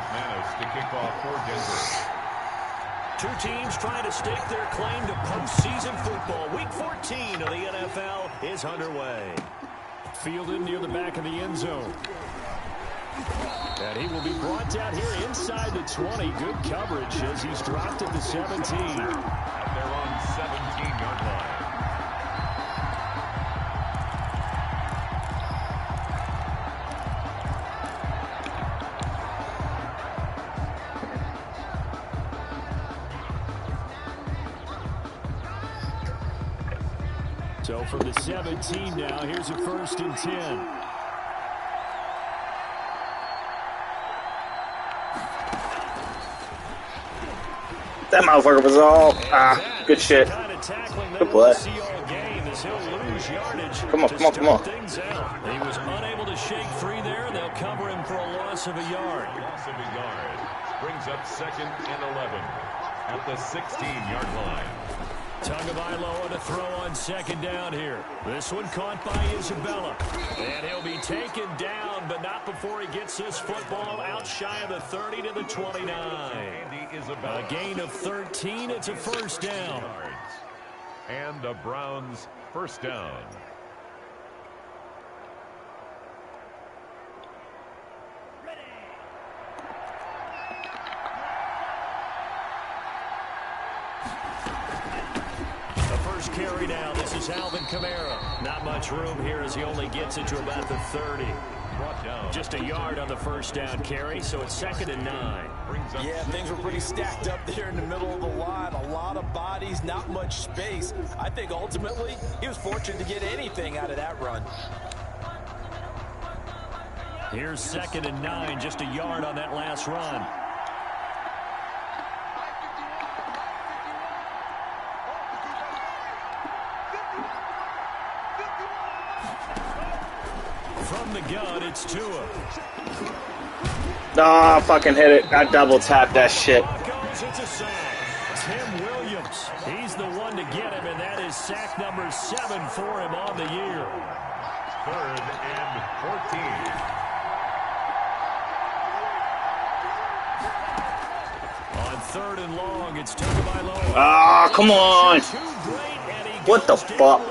to kick off for Denver. Two teams trying to stake their claim to postseason football. Week 14 of the NFL is underway. Fielded near the back of the end zone. And he will be brought down here inside the 20. Good coverage as he's dropped at the 17. And they're on 17-yard line. So from the 17 now, here's a 1st and 10. That motherfucker was all good shit. Good play. Come on, come on, come on. He was unable to shake free there. They'll cover him for a loss of a yard. Loss of a yard. Brings up 2nd and 11 at the 16-yard line. Tagovailoa to throw on 2nd down here. This one caught by Isabella. And he'll be taken down, but not before he gets this football out shy of the 30 to the 29. A gain of 13. It's a 1st down. And the Browns 1st down. Carry now. This is Alvin Kamara. Not much room here as he only gets it to about the 30. Just a yard on the 1st down carry, so it's 2nd and 9. Yeah, things were pretty stacked up there in the middle of the line. A lot of bodies, not much space. I think ultimately he was fortunate to get anything out of that run. Here's 2nd and 9, just a yard on that last run. From the gun, it's Tua. Oh, fucking hit it. I double tapped that shit. Tim Williams, he's the one to get him, and that is sack number 7 for him on the year. 3rd and 14. On 3rd and long, it's Tagovailoa. Ah, come on. What the fuck?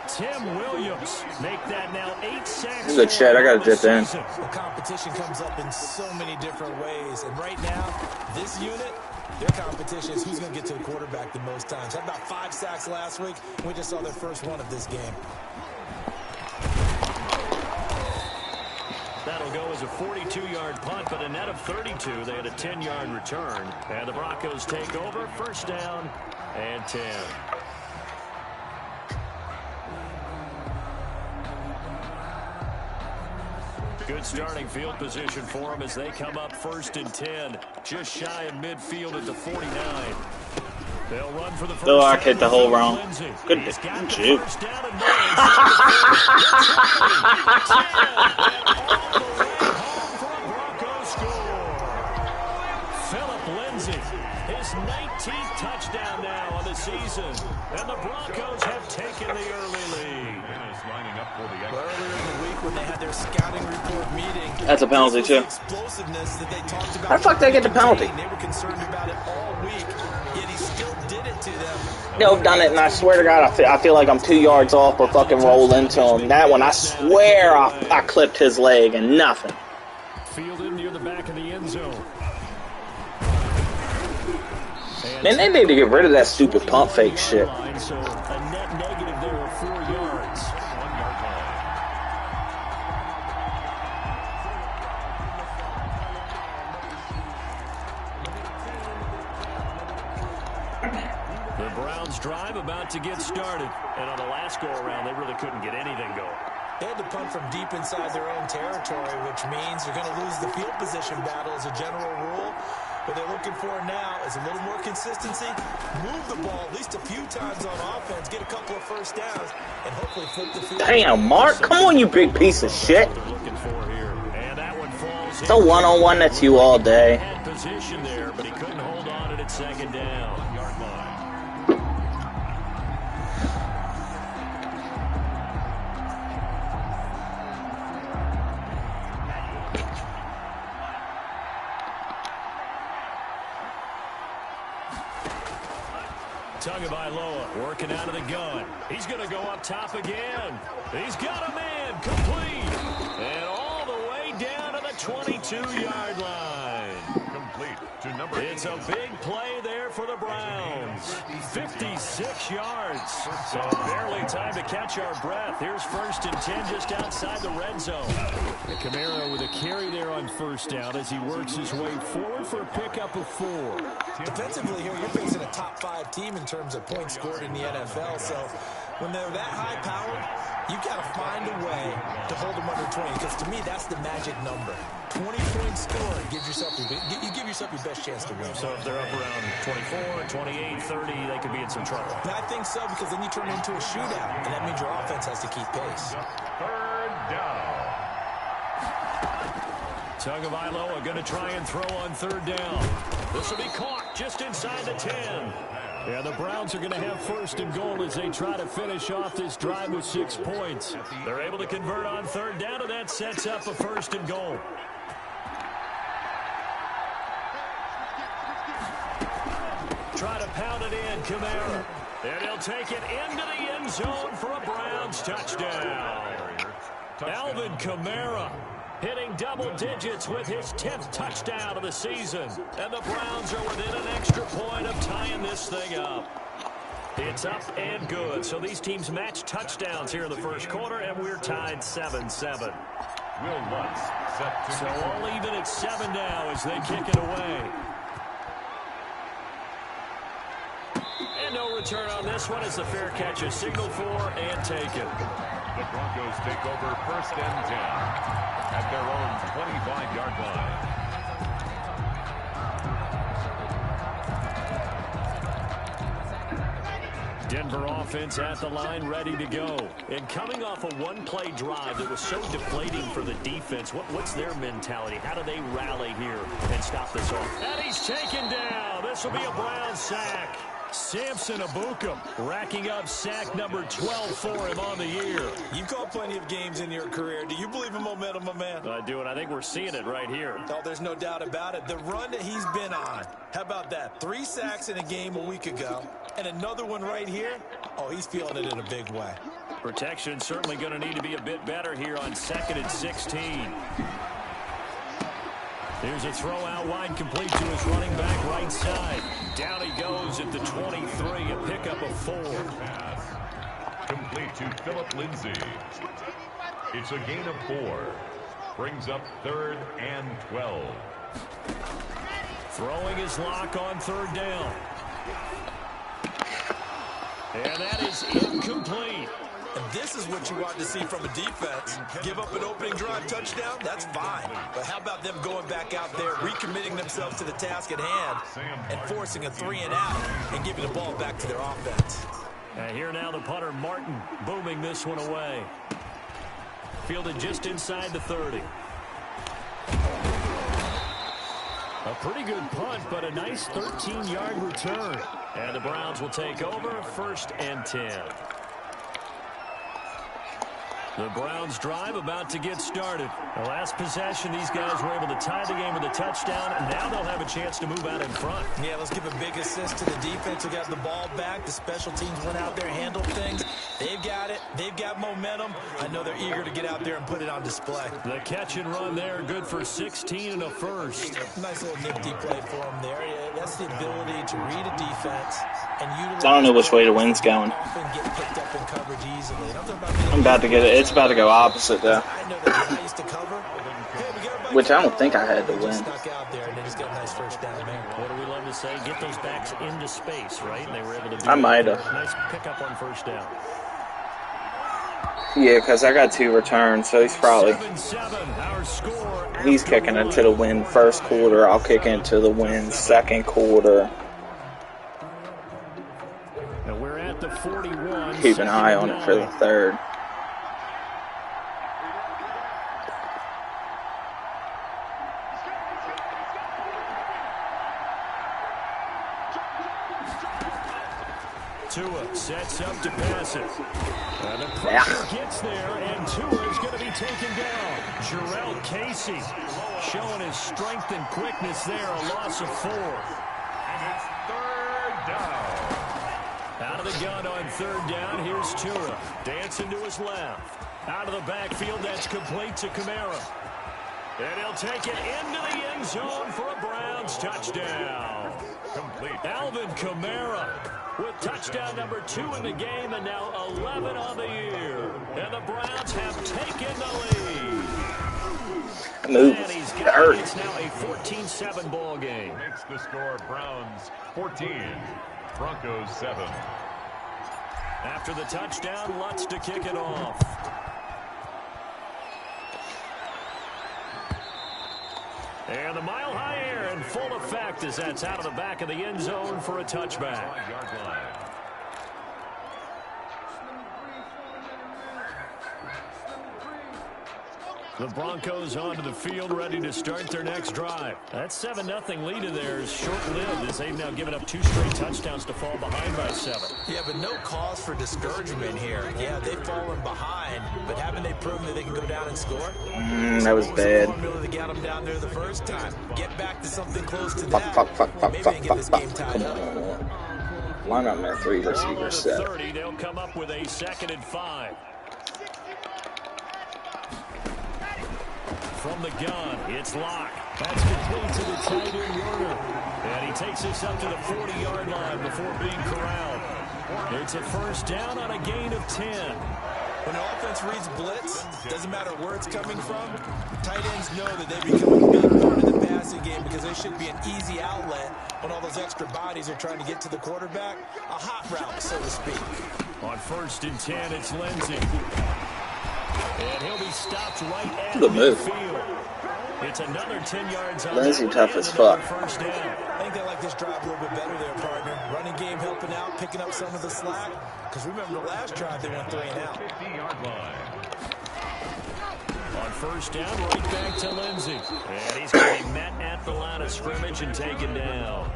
Tim Williams make that now 8 sacks. Good shit. I gotta dip in. The competition comes up in so many different ways, and right now, this unit, their competition is who's going to get to the quarterback the most times. Had about 5 sacks last week. We just saw their first one of this game. That'll go as a 42-yard punt, but a net of 32. They had a 10-yard return, and the Broncos take over. 1st down and 10. Good starting field position for them as they come up 1st and 10. Just shy of midfield at the 49. They'll run for the first. Oh, I hit the hole wrong. Good juke. Philip Lindsay, his 19th touchdown now on the season. And the Broncos have taken the early lead. Lining up for the earlier in the week when they had their scouting report meeting. That's a penalty too. Explosiveness that they talked about. How the fuck did I get the penalty? They were concerned about it all week, yet he still did it to them. Yo, done it, and I swear to God, I feel like I'm 2 yards off, but fucking roll into him. That one, I swear I clipped his leg and nothing. Fielded near the back of the end zone. Man, they need to get rid of that stupid pump fake shit. So a net negative there of 4 yards. 1-yard line. The Browns drive about to get started. And on the last go-around, they really couldn't get anything going. They had to punt from deep inside their own territory, which means they're going to lose the field position battle as a general rule. What they're looking for now is a little more consistency, move the ball at least a few times on offense, get a couple of 1st downs, and hopefully flip the field. Damn, Mark, come on, you big piece of shit. It's a one-on-one that's you all day. Position there, but he couldn't hold on at 2nd down. Yard line. Tagovailoa working out of the gun. He's going to go up top again. He's got a man complete. And all the way down to the 22-yard line. Complete to number 8. It's a big play there for the Browns. 56 yards. So barely time to catch our breath. Here's 1st and 10 just outside the red zone. And Kamara with a carry there on 1st down as he works his way forward for a pickup of 4. Defensively here, you're facing a top 5 team in terms of points scored in the NFL. So when they're that high-powered, you got to find a way to hold them under 20. Because to me, that's the magic number. 20-point score gives yourself you give yourself your best chance to win. So if they're up around 24, 28, 30, they could be in some trouble. I think so, because then you turn it into a shootout, and that means your offense has to keep pace. 3rd down. Tagovailoa going to try and throw on 3rd down. This will be caught just inside the 10. Yeah, the Browns are going to have 1st and goal as they try to finish off this drive with 6 points. They're able to convert on 3rd down, and that sets up a 1st and goal. Try to pound it in, Kamara. And he'll take it into the end zone for a Browns touchdown. Alvin Kamara hitting double digits with his 10th touchdown of the season. And the Browns are within an extra point of tying this thing up. It's up and good. So these teams match touchdowns here in the 1st quarter, and we're tied 7-7. Will Lutz set to So all even at 7 now as they kick it away. And no return on this one as the fair catch is signaled for and taken. The Broncos take over 1st and 10 at their own 25-yard line. Denver offense at the line, ready to go. And coming off a one-play drive that was so deflating for the defense, what's their mentality? How do they rally here and stop this off? And he's taken down. This will be a Brown sack. Samson Abukum racking up sack number 12 for him on the year. You've called plenty of games in your career. Do you believe in momentum, my man? I do, and I think we're seeing it right here. Oh, there's no doubt about it. The run that he's been on, how about that? 3 sacks in a game a week ago, and another one right here. Oh, he's feeling it in a big way. Protection certainly going to need to be a bit better here on 2nd and 16. Here's a throw out wide, complete to his running back right side. Down he goes at the 23, a pickup of 4. Pass complete to Phillip Lindsay. It's a gain of 4. Brings up 3rd and 12. Throwing his lock on 3rd down. And that is incomplete. And this is what you want to see from a defense. Give up an opening drive touchdown, that's fine. But how about them going back out there, recommitting themselves to the task at hand, and forcing a 3 and out, and giving the ball back to their offense. And here now the punter, Martin, booming this one away. Fielded just inside the 30. A pretty good punt, but a nice 13-yard return. And the Browns will take over 1st and 10. The Browns drive about to get started. The last possession, these guys were able to tie the game with a touchdown, and now they'll have a chance to move out in front. Yeah, let's give a big assist to the defense who got the ball back. The special teams went out there, handled things. They've got it. They've got momentum. I know they're eager to get out there and put it on display. The catch and run there, good for 16 and a first. Nice little nifty play for them there. Yeah, that's the ability to read a defense and utilize. I don't know which way the wind's going. Often get picked up in coverage easily. I'm about to get it. It's about to go opposite though. I know that guy used to cover. Which I don't think I had to win. Snuck out there, and then he's got a nice 1st down there. What do we love to say? Get those backs into space, right? And they were able to do I might have. Nice pickup on 1st down. Yeah, because I got 2 returns, so he's probably... 7-7, our score. He's kicking into the win 1st quarter. I'll kick into the win 2nd quarter. And we're at the 41. Keep an eye on it for the 3rd. Tua sets up to pass it. And the pressure gets there, and Tua is going to be taken down. Jarrell Casey showing his strength and quickness there, a loss of 4. And it's 3rd down. the gun on third down. Here's Tua. Dancing to his left. Out of the backfield, that's complete to Kamara. And he'll take it into the end zone for a Browns touchdown. Complete. Alvin Kamara with touchdown number 2 in the game and now 11 on the year. And the Browns have taken the lead. Move. And he's got it. It's now a 14-7 ball game. Makes the score Browns 14, Broncos 7. After the touchdown, Lutz to kick it off. And the mile-high air in full effect as that's out of the back of the end zone for a touchback. 5-yard line. The Broncos onto the field, ready to start their next drive. That 7-0 lead of theirs short-lived as they've now given up 2 straight touchdowns to fall behind by 7. Yeah, but no cause for discouragement here. Yeah, they've fallen behind, but haven't they proven that they can go down and score? That was bad. The formula that got them down there the first time. Get back to something close to Fuck. that. Come on. Line up, man. 3 receiver set. 30, they'll come up with a 2nd and 5. From the gun, it's Locke. That's complete to the tight end Werner. And he takes this up to the 40-yard line before being corralled. It's a first down on a gain of 10. When an offense reads blitz, doesn't matter where it's coming from, tight ends know that they become a big part of the passing game because they should be an easy outlet when all those extra bodies are trying to get to the quarterback. A hot route, so to speak. On 1st and 10, it's Lindsey. And he'll be stopped right at Good move. midfield. It's another 10 yards on Lindsey that tough one, as and another fuck. first down. I think they like this drive a little bit better there, partner. Running game helping out, picking up some of the slack. Because remember the last drive, they went 3 and out. 50-yard line. On 1st down, right back to Lindsey. And he's going to be met at the line of scrimmage and taken down.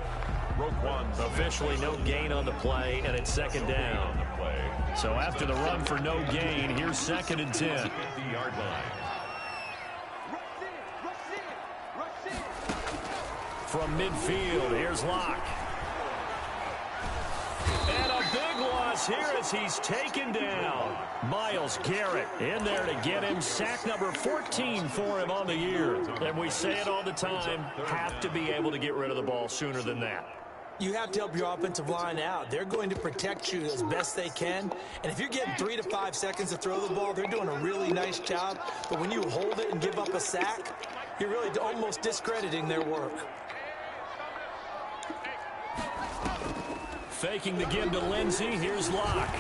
Officially no gain on the play, and it's 2nd down. So after the run for no gain, here's 2nd and 10. 50-yard line. From midfield, here's Locke. And a big loss here as he's taken down. Myles Garrett in there to get him. Sack number 14 for him on the year. And we say it all the time, have to be able to get rid of the ball sooner than that. You have to help your offensive line out. They're going to protect you as best they can. And if you're getting 3 to 5 seconds to throw the ball, they're doing a really nice job. But when you hold it and give up a sack, you're really almost discrediting their work. Faking the give to Lindsey. Here's Locke.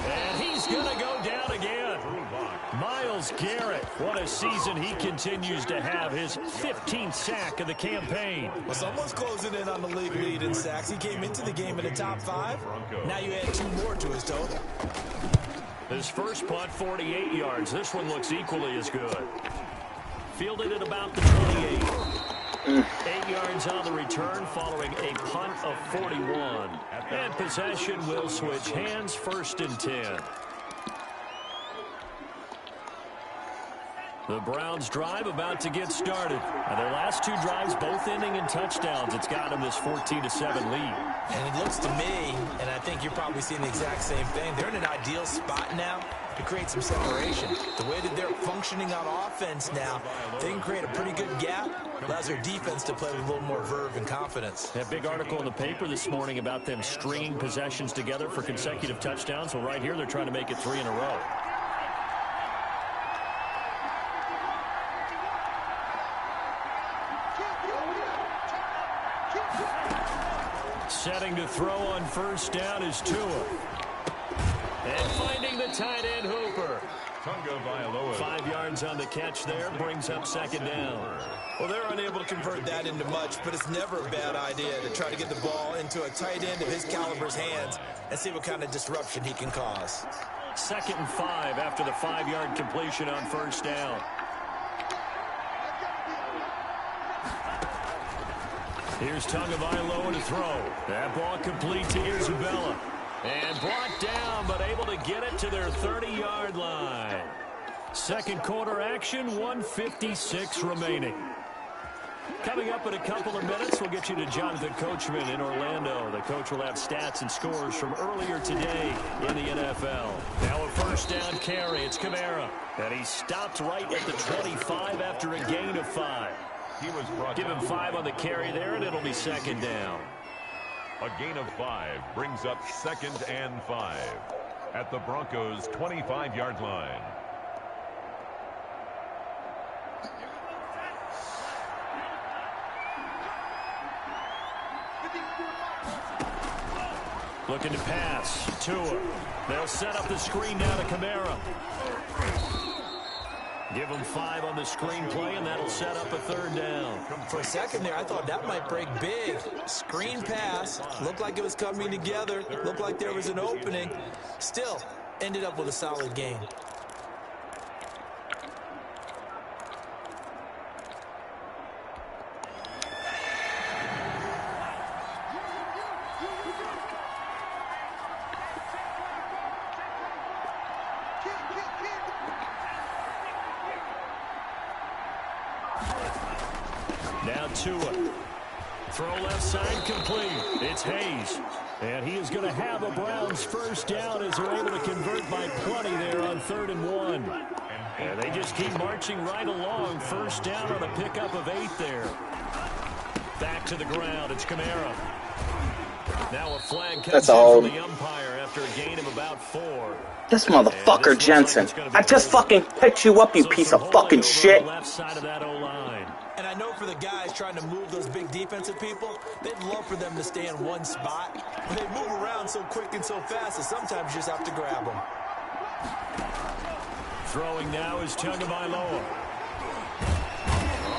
And he's going to go down again. Myles Garrett, what a season he continues to have. His 15th sack of the campaign. Well, someone's closing in on the league lead in sacks. He came into the game in the top 5. Now you add 2 more to his total. His first punt, 48 yards. This one looks equally as good. Fielded at about the 28. 8 yards on the return following a punt of 41. And possession will switch hands, 1st and 10. The Browns drive about to get started. Their last 2 drives both ending in touchdowns. It's got them this 14-7 lead. And it looks to me, and I think you're probably seeing the exact same thing, they're in an ideal spot now to create some separation. The way that they're functioning on offense now, they can create a pretty good gap. Allows their defense to play with a little more verve and confidence. That big article in the paper this morning about them stringing possessions together for consecutive touchdowns. Well, right here they're trying to make it 3 in a row. Setting to throw on 1st down is Tua. And finding the tight end Hooper. 5 yards on the catch there, brings up 2nd down. Well, they're unable to convert that into much, but it's never a bad idea to try to get the ball into a tight end of his caliber's hands and see what kind of disruption he can cause. 2nd and 5 after the 5-yard completion on 1st down. Here's Tagovailoa to throw. That ball complete to Isabella. And brought down, but able to get it to their 30-yard line. 2nd quarter action, 1:56 remaining. Coming up in a couple of minutes, we'll get you to Jonathan Coachman in Orlando. The coach will have stats and scores from earlier today in the NFL. Now a first down carry. It's Kamara. And he stopped right at the 25 after a gain of 5. Give him 5 on the carry there, and it'll be second down. A gain of 5 brings up 2nd and 5 at the Broncos' 25-yard line. Looking to pass. Tua. They'll set up the screen now to Kamara. Give him 5 on the screen play, and that'll set up a third down. For a second there, I thought that might break big. Screen pass. Looked like it was coming together. Looked like there was an opening. Still, ended up with a solid gain. Now Tua. Throw left side complete. It's Hayes. And he is going to have a Browns first down as they're able to convert by plenty there on 3rd and 1. And they just keep marching right along. First down on a pickup of 8 there. Back to the ground. It's Kamara. Now a flag comes in from the umpire after a gain of about 4. This motherfucker Jensen. I just fucking picked you up, you piece of fucking shit. Left side of that O-line. And I know for the guys trying to move those big defensive people, they'd love for them to stay in one spot. But they move around so quick and so fast that sometimes you just have to grab them. Throwing now is Tagovailoa.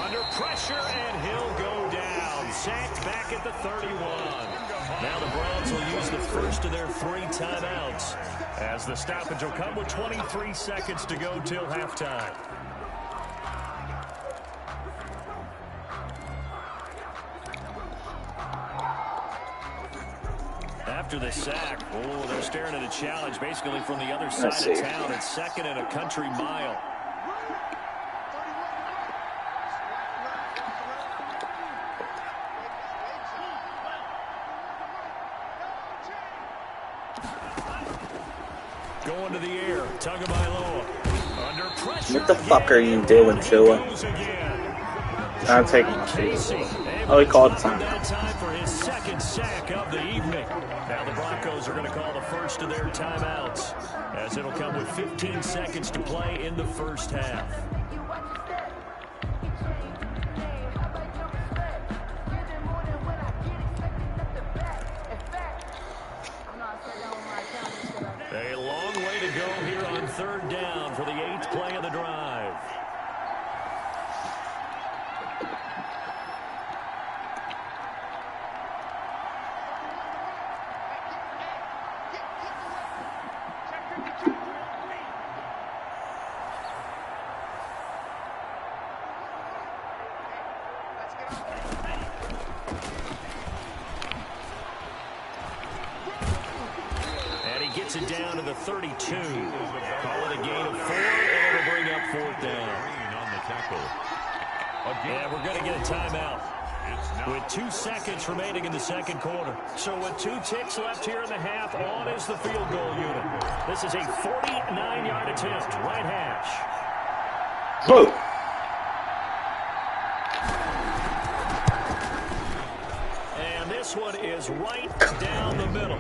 Under pressure, and he'll go down. Sacked back at the 31. Now the Browns will use the first of their 3 timeouts, as the stoppage will come with 23 seconds to go till halftime. After the sack, they're staring at a challenge basically from the other side of town. It's 2nd and a country mile. Going to the air, Tagovailoa. Under pressure. What the fuck are you doing, Tua? I'm taking my feet. Oh, he called time. Time for his 2nd sack of the evening. Now the Broncos are going to call the first of their timeouts, as it'll come with 15 seconds to play in the first half. A long way to go here on 3rd down for the 8th play of the drive. Gets it down to the 32. Call it a gain of 4, and it'll bring up 4th down. And we're going to get a timeout with 2 seconds remaining in the 2nd quarter. So with 2 ticks left here in the half, on is the field goal unit. This is a 49-yard attempt, right hash. Boom. And this one is right down the middle.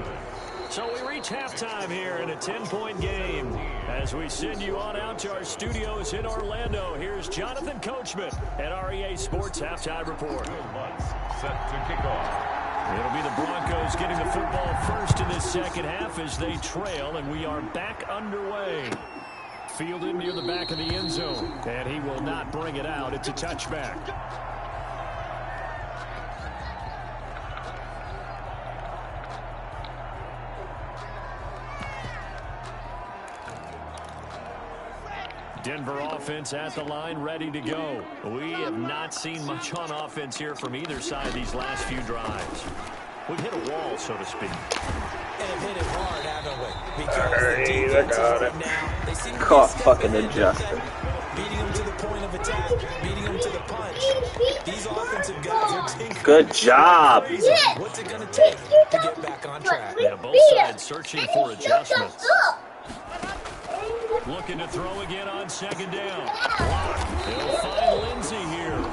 So we reach halftime here in a 10-point game. As we send you on out to our studios in Orlando, here's Jonathan Coachman at REA Sports Halftime Report. Set to kick off. It'll be the Broncos getting the football first in this 2nd half as they trail, and we are back underway. Fielded near the back of the end zone, and he will not bring it out. It's a touchback. Denver offense at the line, ready to go. We have not seen much on offense here from either side these last few drives. We've hit a wall, so to speak. And have hit it hard, haven't we? Because the defenses right now, they seem to Caught be fucking adjusted. beating them to the point of attack, beating them to the punch. These offenses defensive guys are tinkering. Good job. What's it going to take to get back on track? Yeah, both sides searching for adjustments. Looking to throw again on second down. He'll find Lindsey here.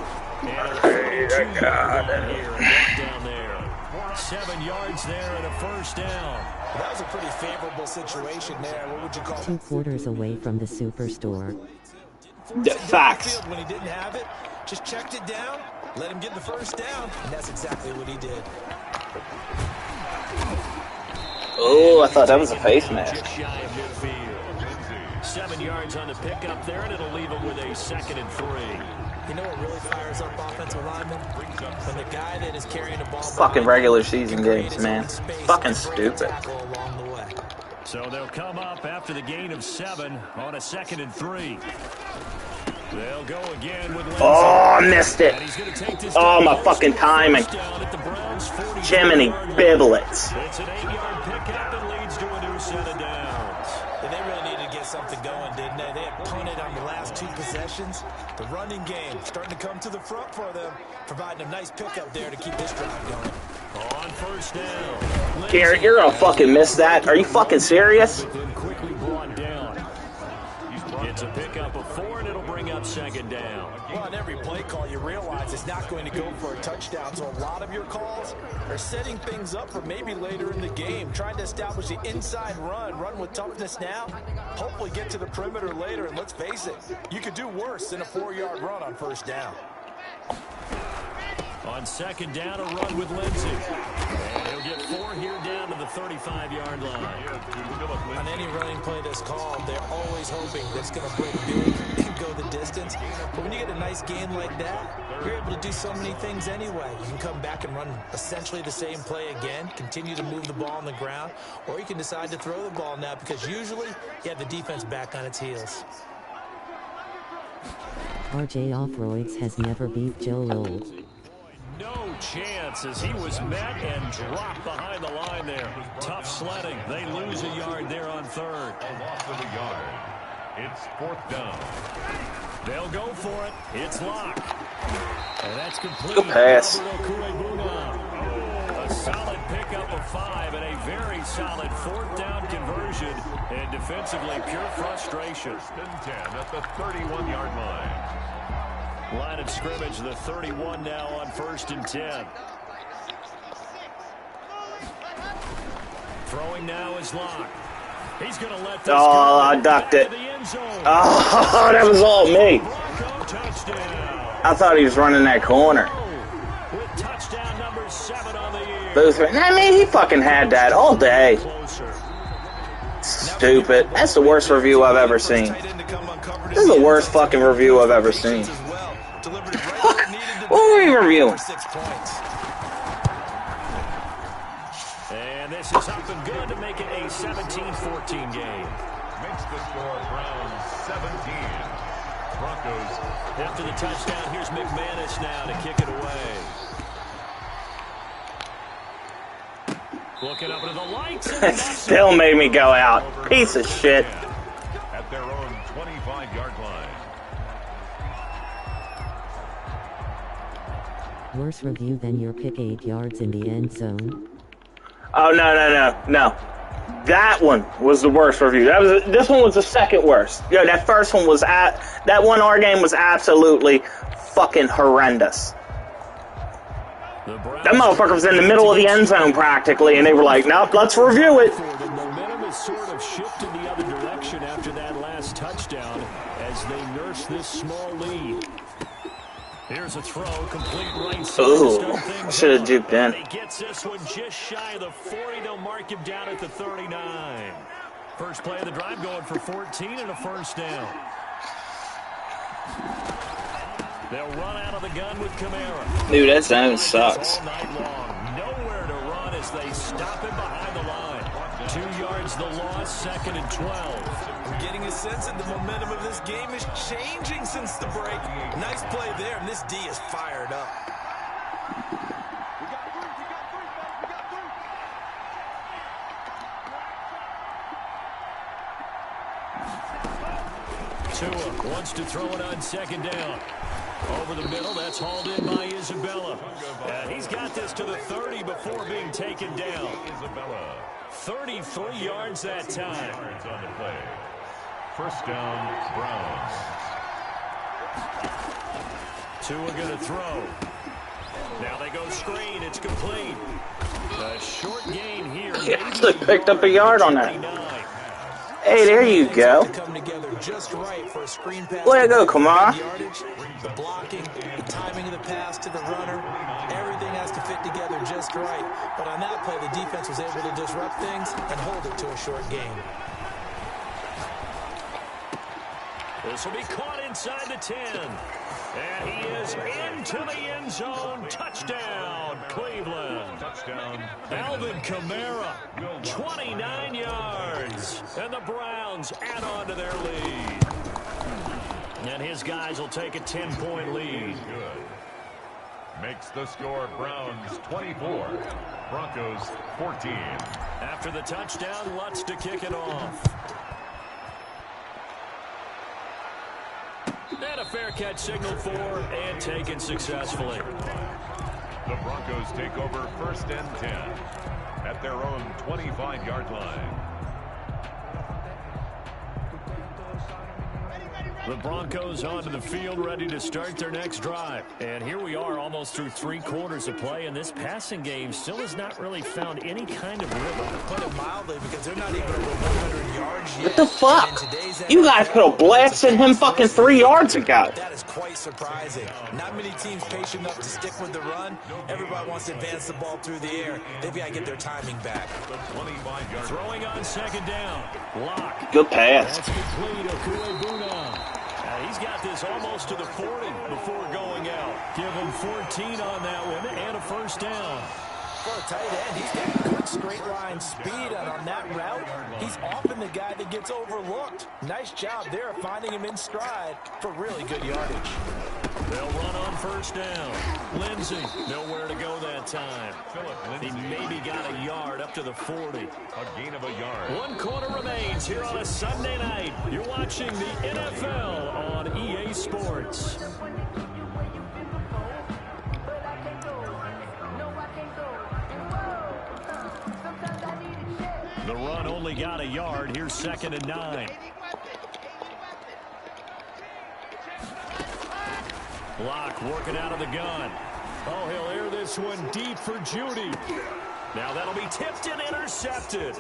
And a 32-yard line here and brought down there. 7 yards there and a first down. Well, that was a pretty favorable situation there. What would you call it? 2 quarters away from the superstore. Facts. When he didn't have it, just checked it down, let him get the first down, and that's exactly what he did. Oh, I thought that was a face mask. Just shy of midfield. 7 yards on the pickup there, and it'll leave him with a 2nd and 3. You know what really fires up offensive linemen? When the guy that is carrying the ball Fucking regular season games, man. Fucking stupid. So they'll come up after the gain of 7 on a 2nd and 3. They'll go again with Lindsey. Oh, I missed it. Oh, my fucking timing. Jiminy Biblets. It's an 8-yard pickup and leads to a new set of downs. And they really needed to get something going, didn't they? They had punted on the last 2 possessions. The running game starting to come to the front for them, providing a nice pickup there to keep this drive going. On first down. Garrett, you're gonna fucking miss that. Are you fucking serious? Quickly brought down. It's a pickup of 4, and it'll bring up 2nd down. Well, on every play call, you realize it's not going to go for a touchdown. So a lot of your calls are setting things up for maybe later in the game, trying to establish the inside run with toughness now, hopefully get to the perimeter later. And let's face it, you could do worse than a 4-yard run on first down. On 2nd down, a run with Lindsey. And he'll get 4 here down to the 35-yard line. On any running play that's called, they're always hoping that it's going to break big and go the distance. But when you get a nice game like that, you're able to do so many things anyway. You can come back and run essentially the same play again, continue to move the ball on the ground, or you can decide to throw the ball now because usually you have the defense back on its heels. RJ Offroids has never beat Joe Lowell. No chance as he was met and dropped behind the line there. Tough sledding. They lose a yard there on 3rd. A loss of a yard. It's 4th down. They'll go for it. It's locked. And that's complete. Good pass. A solid pickup of 5 and a very solid 4th down conversion. And defensively, pure frustration. 10 at the 31-yard line. Line of scrimmage, the 31 now on 1st and 10. Throwing now is Locke. He's going to let this go. I ducked it. Oh, that was all me. I thought he was running that corner. With touchdown number 7 on the year. Luther, I mean, he fucking had that all day. Stupid. That's the worst review I've ever seen. This is the worst fucking review I've ever seen. What were we reviewing? And this is up and good to make it a 17-14 game. Makes the score Browns 17. Broncos. After the touchdown, here's McManus now to kick it away. Looking up into the lights. It still made me go out. Piece of shit. At their own 25-yard line. Worse review than your pick 8 yards in the end zone. Oh, no. That one was the worst review. This one was the second worst. Yo, that first one was that 1R game was absolutely fucking horrendous. That motherfucker was in the middle of the end zone practically, and they were like, nope, let's review it. The momentum has sort of shifted the other direction after that last touchdown as they nurse this small lead. Here's a throw, complete right side. Ooh, should have juked in. He gets this one just shy of the 40. They'll mark him down at the 39. First play of the drive going for 14 and a first down. They'll run out of the gun with Kamara. Dude, that zone sucks. All night long. Nowhere to run as they stop him behind the line. 2 yards the loss, 2nd and 12. I'm getting a sense that the momentum of this game is changing since the break. Nice play there, and this D is fired up. Tua wants to throw it on 2nd down. Over the middle, that's hauled in by Isabella. And he's got this to the 30 before being taken down. 33 yards that time. On the play. First down, Browns. Tua going to throw. Now they go screen. It's complete. A short gain here. He actually picked up a yard on that. Hey, there you go. Way to go, Kamar. The blocking, the timing of the pass to the runner, everything has to fit together just right. But on that play, the defense was able to disrupt things and hold it to a short game. This will be caught inside the 10. And he is into the end zone. Touchdown, Cleveland. Touchdown. Alvin Kamara, 29 yards. And the Browns add on to their lead. And his guys will take a 10-point lead. Good. Makes the score Browns 24, Broncos 14. After the touchdown, Lutz to kick it off. And a fair catch signaled for and taken successfully. The Broncos take over first and 10 at their own 25-yard line. The Broncos onto the field, ready to start their next drive. And here we are, almost through 3 quarters of play, and this passing game still has not really found any kind of rhythm. Put it mildly, because they're not even over 100 yards yet. What the fuck? You guys could have blasted him fucking 3 yards ago. That is quite surprising. Not many teams patient enough to stick with the run. Everybody wants to advance the ball through the air. They've got to get their timing back. Throwing on second down. Lock. Good pass. That's complete. Okuebuna. He's got this almost to the 40 before going out. Give him 14 on that one and a first down. For a tight end, he's got good straight line speed, and on that route, he's often the guy that gets overlooked. Nice job there of finding him in stride for really good yardage. They'll run on first down. Lindsey, nowhere to go that time. He maybe got a yard up to the 40. A gain of a yard. 1 quarter remains here on a Sunday night. You're watching the NFL on EA Sports. The run only got a yard. Here's 2nd and 9. Locke working out of the gun. Oh, he'll air this one deep for Judy. Now that'll be tipped and intercepted.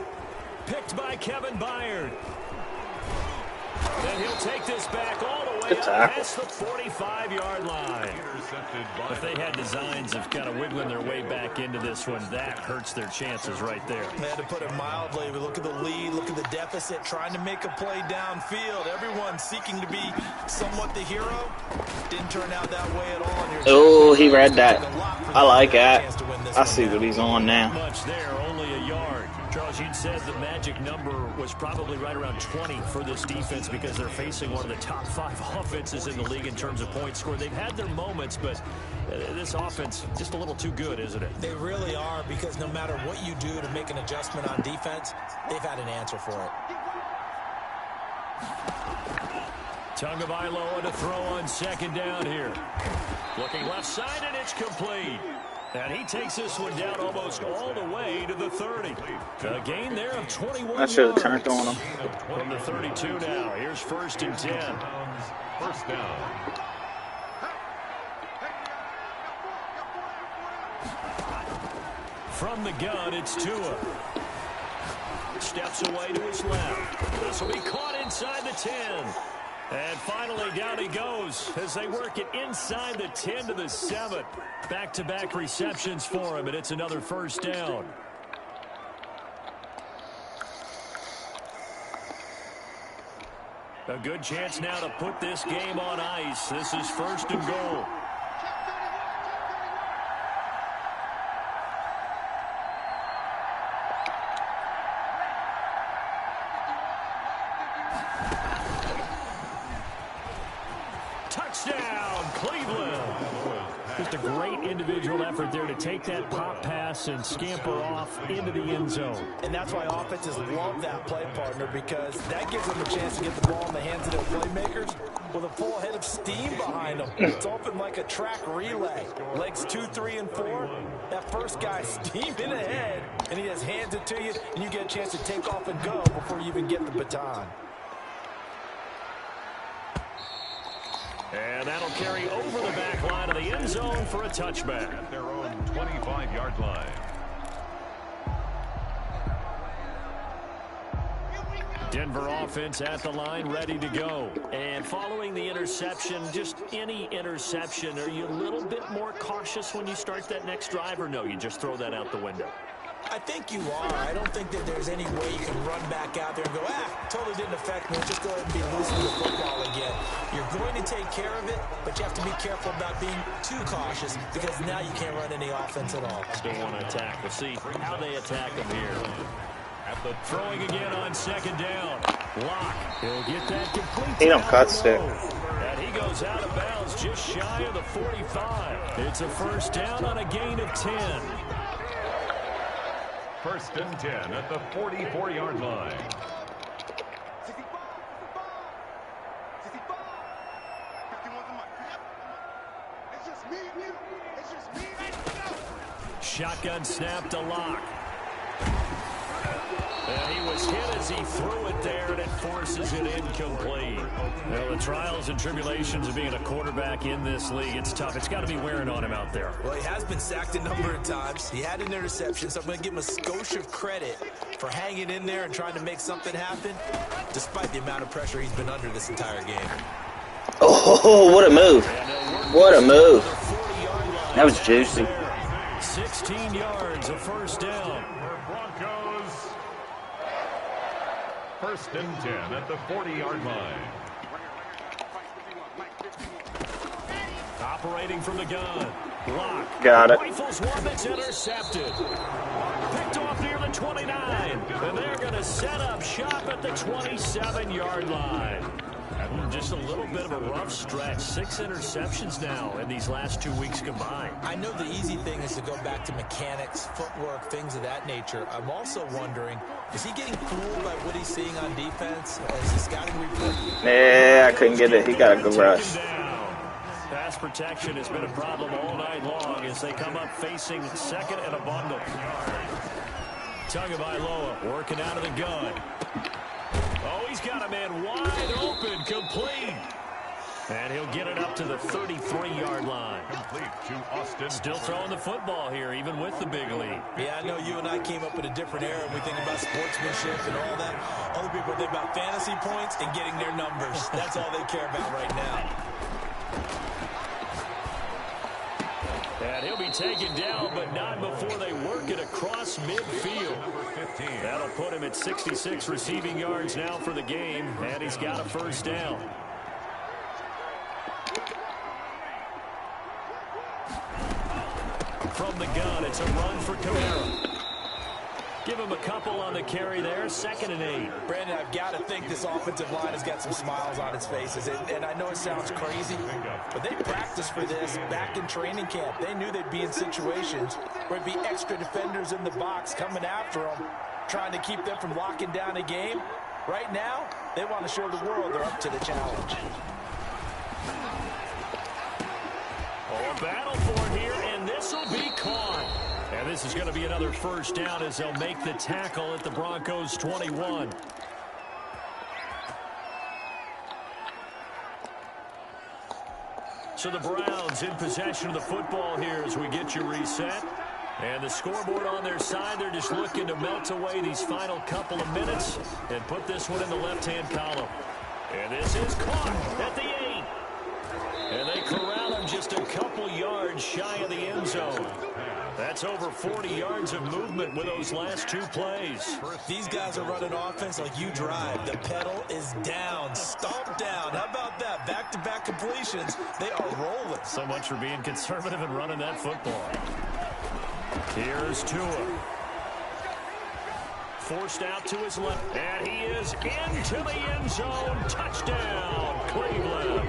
Picked by Kevin Byard. Then he'll take this back all the way up past the 45-yard line. If they had designs of kind of wiggling their way back into this one, that hurts their chances right there. They had to put it mildly. We look at the lead, look at the deficit, trying to make a play downfield. Everyone seeking to be somewhat the hero. Didn't turn out that way at all. Oh, he read that. I like that. I see what he's on now. Much there, only a yard. Charles, you'd said the magic number was probably right around 20 for this defense because they're facing one of the top 5 offenses in the league in terms of points scored. They've had their moments, but this offense just a little too good, isn't it? They really are, because no matter what you do to make an adjustment on defense, they've had an answer for it. Tagovailoa to throw on second down here. Looking left side, and it's complete. And he takes this one down almost all the way to the 30. A gain there of 21 I should have yards. turned on him. From the 32 now. Here's 1st and 10. First down. From the gun, it's Tua. Steps away to his left. This will be caught inside the 10. And finally, down he goes as they work it inside the 10 to the 7. Back-to-back receptions for him, and it's another first down. A good chance now to put this game on ice. This is 1st and goal. Touchdown, Cleveland. Just a great individual effort there to take that pop pass and scamper off into the end zone. And that's why offenses love that play, partner, because that gives them a chance to get the ball in the hands of their playmakers with a full head of steam behind them. It's often like a track relay. Legs 2, 3, and 4. That first guy steaming ahead, and he just hands it to you, and you get a chance to take off and go before you even get the baton. And that'll carry over the back line of the end zone for a touchback. At their own 25-yard line. Denver offense at the line, ready to go. And following the interception, just any interception, are you a little bit more cautious when you start that next drive, or no, you just throw that out the window? I think you are. I don't think that there's any way you can run back out there and go, totally didn't affect me. Just go ahead and be loose with the football again. You're going to take care of it, but you have to be careful about being too cautious because now you can't run any offense at all. Still want to attack. We'll see how they attack him here. Throwing again on second down. Lock. He'll get that complete. He don't cut stick. And he goes out of bounds just shy of the 45. It's a first down on a gain of 10. First and 10 at the 44-yard line. Shotgun snap to Lock. And he was hit as he threw it there, and it forces it incomplete. Well, the trials and tribulations of being a quarterback in this league, it's tough. It's got to be wearing on him out there. Well, he has been sacked a number of times. He had an interception, so I'm going to give him a skosh of credit for hanging in there and trying to make something happen, despite the amount of pressure he's been under this entire game. Oh, what a move. What a move. That was juicy. 16 yards, a first down. Broncos. First and 10 at the 40-yard line. Operating from the gun. Lock. Got it. Rifles one that's intercepted. Picked off near the 29. And they're going to set up shop at the 27-yard line. Just a little bit of a rough stretch. 6 interceptions now in these last 2 weeks combined. I know the easy thing is to go back to mechanics, footwork, things of that nature. I'm also wondering, is he getting fooled by what he's seeing on defense as the scouting report? Yeah, I couldn't get it. He got a good rush. Pass protection has been a problem all night long as they come up facing second and a bundle. Tagovailoa working out of the gun. Oh, he's got a man wide open, complete. And he'll get it up to the 33-yard line. Complete to Austin. Still throwing the football here, even with the big lead. Yeah, I know you and I came up in a different era. We think about sportsmanship and all that. Other people think about fantasy points and getting their numbers. That's all they care about right now. And he'll be taken down, but not before they work it across midfield. That'll put him at 66 receiving yards now for the game, and he's got a first down. From the gun, it's a run for Kamara. Give him a couple on the carry there, 2nd and 8. Brandon, I've got to think this offensive line has got some smiles on its faces. And I know it sounds crazy, but they practiced for this back in training camp. They knew they'd be in situations where it'd be extra defenders in the box coming after them, trying to keep them from locking down a game. Right now, they want to show the world they're up to the challenge. Oh, a battle for it here, and this will be caught. And this is going to be another first down as they'll make the tackle at the Broncos' 21. So the Browns in possession of the football here as we get you reset. And the scoreboard on their side, they're just looking to melt away these final couple of minutes and put this one in the left-hand column. And this is caught at the 8. And they corral him just a couple yards shy of the end zone. That's over 40 yards of movement with those last 2 plays. These guys are running offense like you drive. The pedal is down, stomped down. How about that? Back-to-back completions. They are rolling. So much for being conservative and running that football. Here's Tua. Forced out to his left. And he is into the end zone. Touchdown, Cleveland.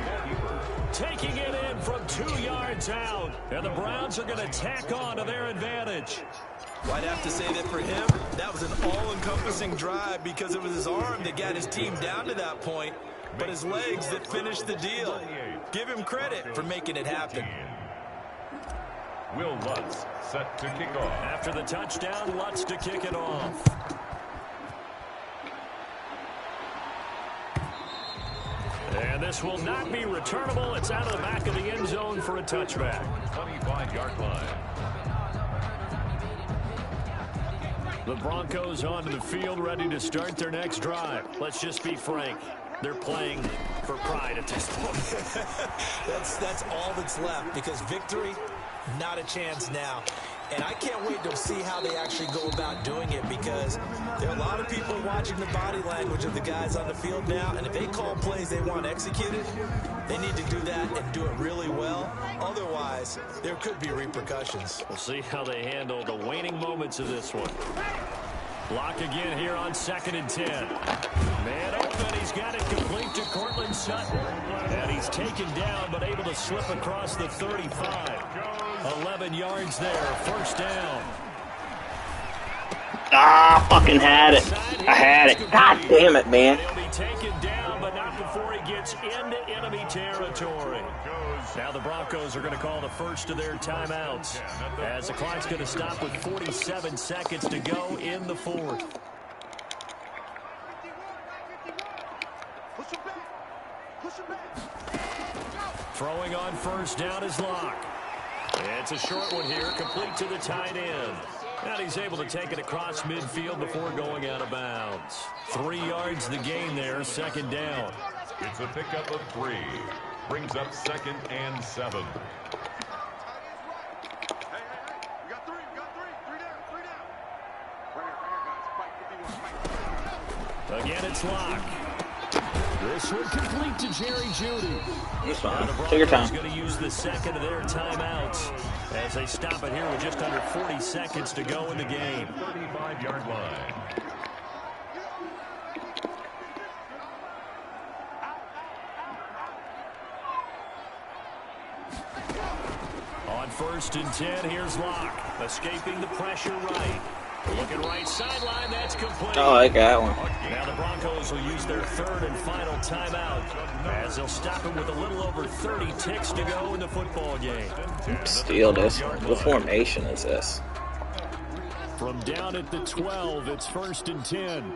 taking it in from 2 yards out. And the Browns are going to tack on to their advantage. I'd have to say that for him, that was an all-encompassing drive because it was his arm that got his team down to that point, but his legs that finished the deal. Give him credit for making it happen. Will Lutz set to kick off. After the touchdown, Lutz to kick it off. And this will not be returnable. It's out of the back of the end zone for a touchback. 25-yard line. The Broncos onto the field, ready to start their next drive. Let's just be frank. They're playing for pride at this point. That's all that's left because victory, not a chance now. And I can't wait to see how they actually go about doing it because there are a lot of people watching the body language of the guys on the field now. And if they call plays they want executed, they need to do that and do it really well. Otherwise, there could be repercussions. We'll see how they handle the waning moments of this one. Block again here on 2nd and 10. Man open, he's got it complete to Cortland Sutton. And he's taken down, but able to slip across the 35. 11 yards there, first down. Ah, fucking had it. I had it. God damn it, man. He'll be taken down, but not before he gets into enemy territory. Now the Broncos are going to call the first of their timeouts as the clock's going to stop with 47 seconds to go in the fourth. Throwing on first down is Locke. It's a short one here, complete to the tight end. And he's able to take it across midfield before going out of bounds. 3 yards the gain there, second down. It's a pickup of 3. Brings up 2nd and 7. Again, it's Locke. This one complete to Jerry Jeudy. That's fine. Take your time. Going to use the second of their timeouts as they stop it here with just under 40 seconds to go in the game. 35-yard line. On 1st and 10, here's Locke. Escaping the pressure right. Looking right sideline, that's complete. Oh, I got one. Now the Broncos will use their 3rd and final timeout as they'll stop it with a little over 30 ticks to go in the football game. Steal this. What formation is this? From down at the 12, it's 1st and 10.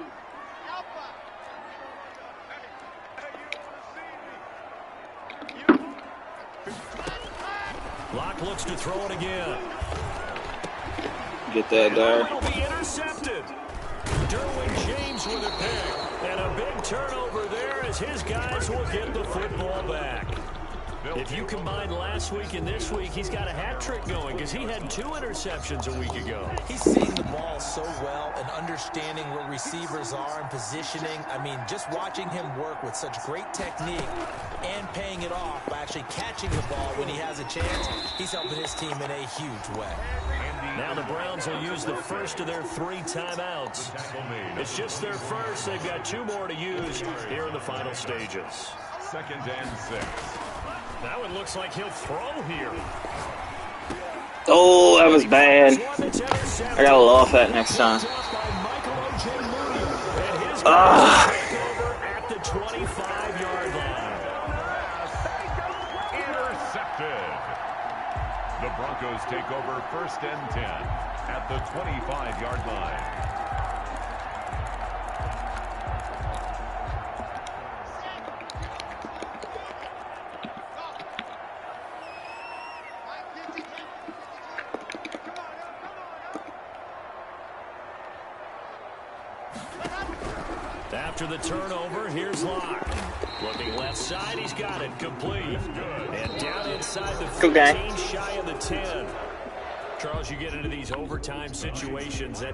Locke looks to throw it again. Get that guy. Will be intercepted. Derwin James with a pick. And a big turnover there as his guys will get the football back. If you combine last week and this week, he's got a hat trick going because he had 2 interceptions a week ago. He's seeing the ball so well and understanding where receivers are and positioning. I mean, just watching him work with such great technique and paying it off by actually catching the ball when he has a chance, he's helping his team in a huge way. Now the Browns will use the first of their 3 timeouts. It's just their first. They've got 2 more to use here in the final stages. 2nd and 6. Now it looks like he'll throw here. Oh, that was bad. I gotta laugh that next time. Ah. At the 25-yard line. Intercepted. The Broncos take over 1st and 10 at the 25-yard line. After the turnover, here's Locke. Looking left side, he's got it complete. And down inside the 15, shy of the 10. Charles, you get into these overtime situations, that's